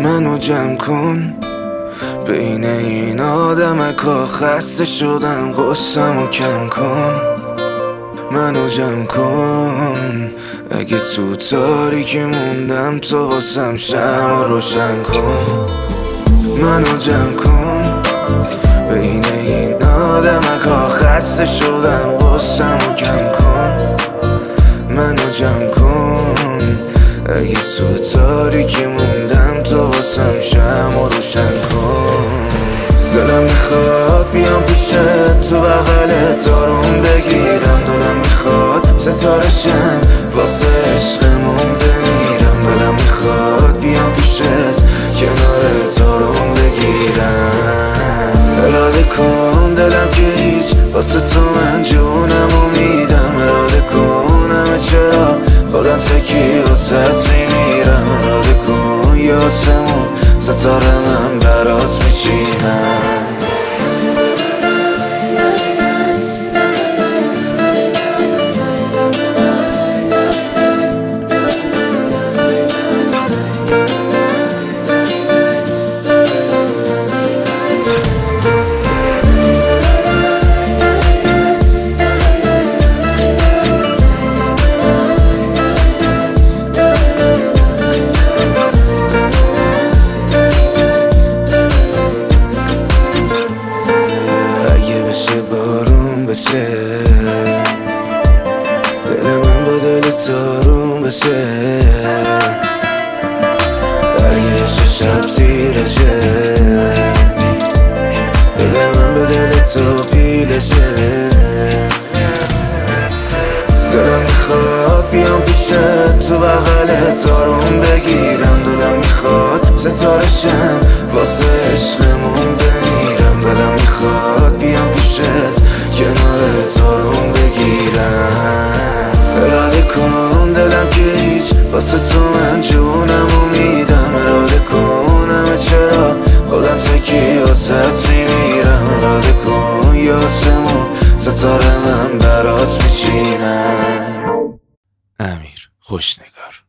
منو جمع کن بین این آدمکا، خسته شدم غصه‌مو کم کن. منو جمع کن اگه تو تاریکی موندم، تو واسم شمع روشن کن. منو جمع کن بین این آدمکا، خسته شدم غصه‌مو کم کن. منو جمع کن اگه تو تاریکی موندم، تو واسم شمع روشن کن. دلم میخواد بیام پیشت، تو بغلت آروم بگیرم. دلم میخواد ستاره شم واسه عشقمون بمیرم. دلم میخواد بیام پیشت کنارت آروم بگیرم. اراده کن دلم که هیچ، واسه تو من جونمو میدم. اراده کن همه چرا خودم تکی واسهت میمیرم. اراده کن یه آسمون ستاره من برات میچینم. دل من با دل تاروم بشه، اگه شب تیره شه. دل من به دل تو پیله شه. دلم میخواد بیام پیشت، تو بغلت آروم بگیرم. دلم میخواد ستاره شم واسه عشقمون بمیرم. دلم میخواد بیام پیشت کنارت آروم بگیرم. اراده کن دلم که هیچ، واسه تو من جونمو میدم. اراده کن همه چرا خودم تکی واسهت میمیرم. اراده کن یه آسمون ستاره من برات میچینم. امیر خوشنگار.